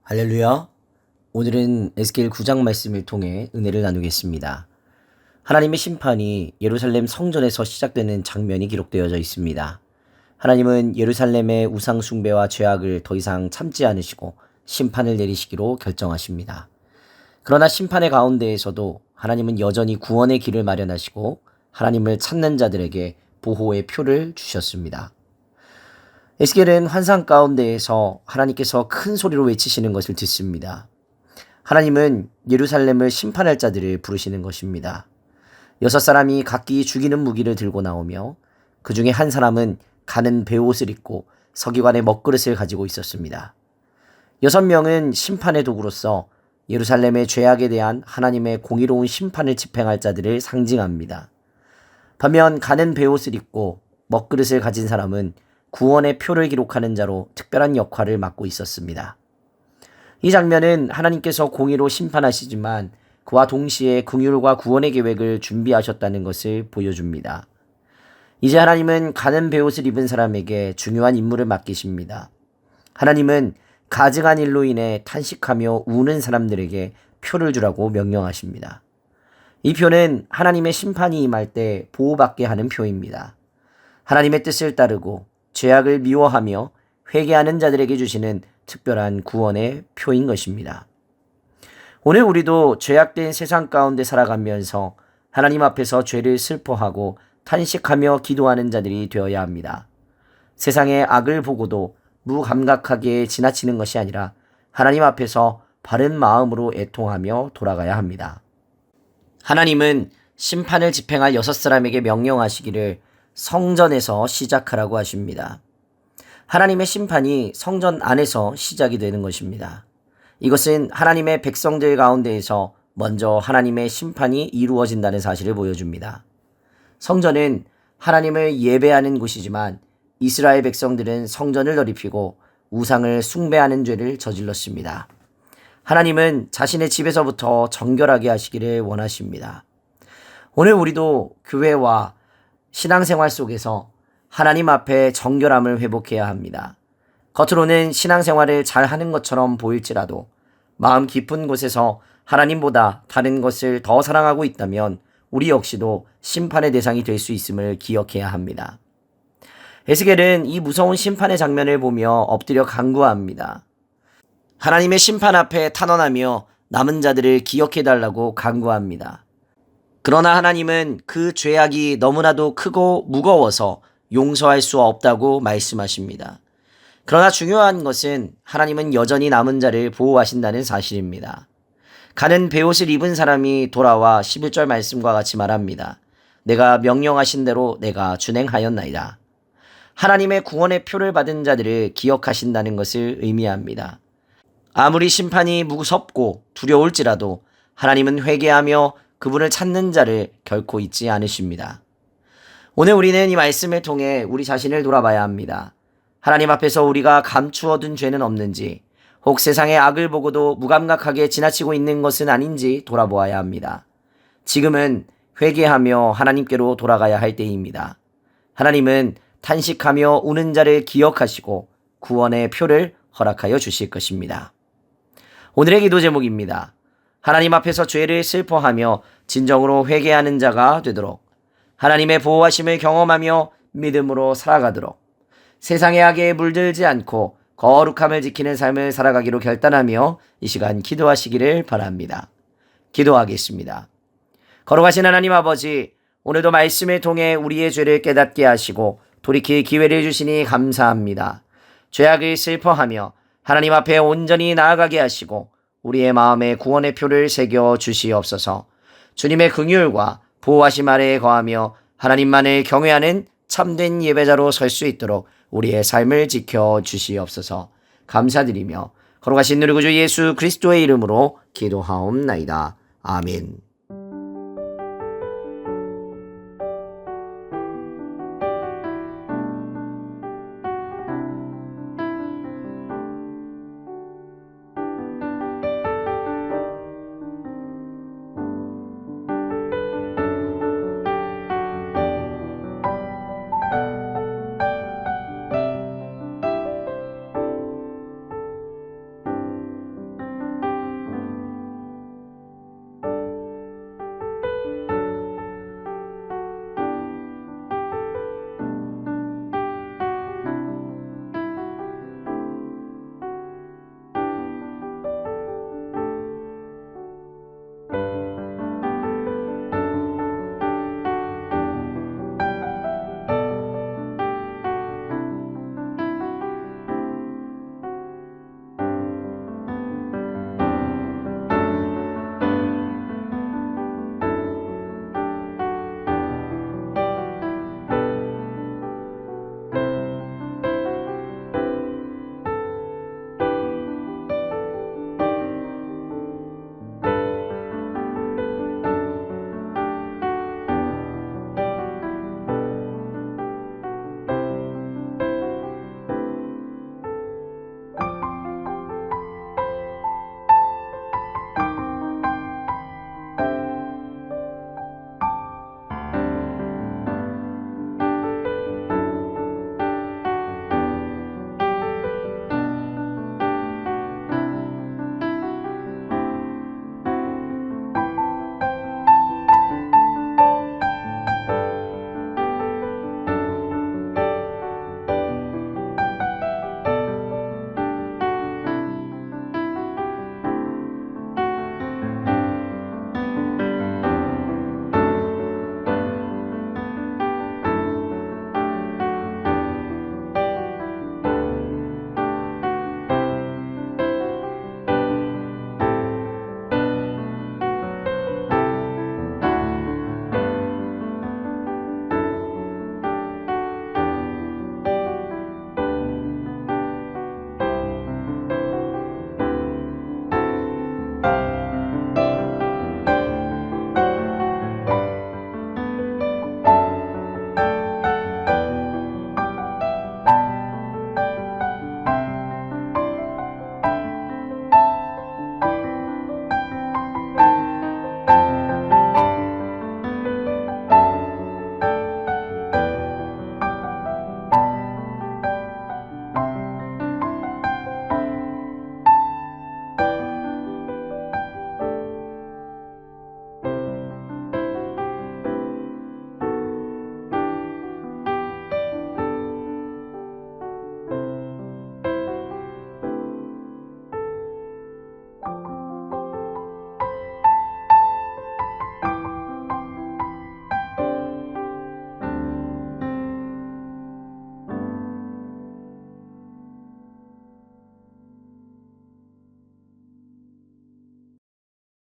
할렐루야. 오늘은 에스겔 9장 말씀을 통해 은혜를 나누겠습니다. 하나님의 심판이 예루살렘 성전에서 시작되는 장면이 기록되어져 있습니다. 하나님은 예루살렘의 우상 숭배와 죄악을 더 이상 참지 않으시고 심판을 내리시기로 결정하십니다. 그러나 심판의 가운데에서도 하나님은 여전히 구원의 길을 마련하시고 하나님을 찾는 자들에게 보호의 표를 주셨습니다. 에스겔은 환상 가운데에서 하나님께서 큰 소리로 외치시는 것을 듣습니다. 하나님은 예루살렘을 심판할 자들을 부르시는 것입니다. 6사람이 각기 죽이는 무기를 들고 나오며 그 중에 한 사람은 가는 베옷을 입고 서기관의 먹그릇을 가지고 있었습니다. 6명은 심판의 도구로서 예루살렘의 죄악에 대한 하나님의 공의로운 심판을 집행할 자들을 상징합니다. 반면 가는 베옷을 입고 먹그릇을 가진 사람은 구원의 표를 기록하는 자로 특별한 역할을 맡고 있었습니다. 이 장면은 하나님께서 공의로 심판하시지만 그와 동시에 긍휼과 구원의 계획을 준비하셨다는 것을 보여줍니다. 이제 하나님은 가는 베옷을 입은 사람에게 중요한 임무를 맡기십니다. 하나님은 가증한 일로 인해 탄식하며 우는 사람들에게 표를 주라고 명령하십니다. 이 표는 하나님의 심판이 임할 때 보호받게 하는 표입니다. 하나님의 뜻을 따르고 죄악을 미워하며 회개하는 자들에게 주시는 특별한 구원의 표인 것입니다. 오늘 우리도 죄악된 세상 가운데 살아가면서 하나님 앞에서 죄를 슬퍼하고 탄식하며 기도하는 자들이 되어야 합니다. 세상의 악을 보고도 무감각하게 지나치는 것이 아니라 하나님 앞에서 바른 마음으로 애통하며 돌아가야 합니다. 하나님은 심판을 집행할 6사람에게 명령하시기를 성전에서 시작하라고 하십니다. 하나님의 심판이 성전 안에서 시작이 되는 것입니다. 이것은 하나님의 백성들 가운데에서 먼저 하나님의 심판이 이루어진다는 사실을 보여줍니다. 성전은 하나님을 예배하는 곳이지만 이스라엘 백성들은 성전을 더럽히고 우상을 숭배하는 죄를 저질렀습니다. 하나님은 자신의 집에서부터 정결하게 하시기를 원하십니다. 오늘 우리도 교회와 신앙생활 속에서 하나님 앞에 정결함을 회복해야 합니다. 겉으로는 신앙생활을 잘 하는 것처럼 보일지라도 마음 깊은 곳에서 하나님보다 다른 것을 더 사랑하고 있다면 우리 역시도 심판의 대상이 될 수 있음을 기억해야 합니다. 에스겔은 이 무서운 심판의 장면을 보며 엎드려 간구합니다. 하나님의 심판 앞에 탄원하며 남은 자들을 기억해달라고 간구합니다. 그러나 하나님은 그 죄악이 너무나도 크고 무거워서 용서할 수 없다고 말씀하십니다. 그러나 중요한 것은 하나님은 여전히 남은 자를 보호하신다는 사실입니다. 가는 베옷을 입은 사람이 돌아와 11절 말씀과 같이 말합니다. 내가 명령하신 대로 내가 준행하였나이다. 하나님의 구원의 표를 받은 자들을 기억하신다는 것을 의미합니다. 아무리 심판이 무섭고 두려울지라도 하나님은 회개하며 그분을 찾는 자를 결코 잊지 않으십니다. 오늘 우리는 이 말씀을 통해 우리 자신을 돌아봐야 합니다. 하나님 앞에서 우리가 감추어둔 죄는 없는지, 혹 세상의 악을 보고도 무감각하게 지나치고 있는 것은 아닌지 돌아보아야 합니다. 지금은 회개하며 하나님께로 돌아가야 할 때입니다. 하나님은 탄식하며 우는 자를 기억하시고 구원의 표를 허락하여 주실 것입니다. 오늘의 기도 제목입니다. 하나님 앞에서 죄를 슬퍼하며 진정으로 회개하는 자가 되도록, 하나님의 보호하심을 경험하며 믿음으로 살아가도록, 세상의 악에 물들지 않고 거룩함을 지키는 삶을 살아가기로 결단하며 이 시간 기도하시기를 바랍니다. 기도하겠습니다. 거룩하신 하나님 아버지, 오늘도 말씀을 통해 우리의 죄를 깨닫게 하시고 돌이킬 기회를 주시니 감사합니다. 죄악을 슬퍼하며 하나님 앞에 온전히 나아가게 하시고 우리의 마음에 구원의 표를 새겨 주시옵소서. 주님의 긍휼과 보호하심 아래에 거하며 하나님만을 경외하는 참된 예배자로 설 수 있도록 우리의 삶을 지켜 주시옵소서. 감사드리며 거룩하신 우리 구주 예수 그리스도의 이름으로 기도하옵나이다. 아멘.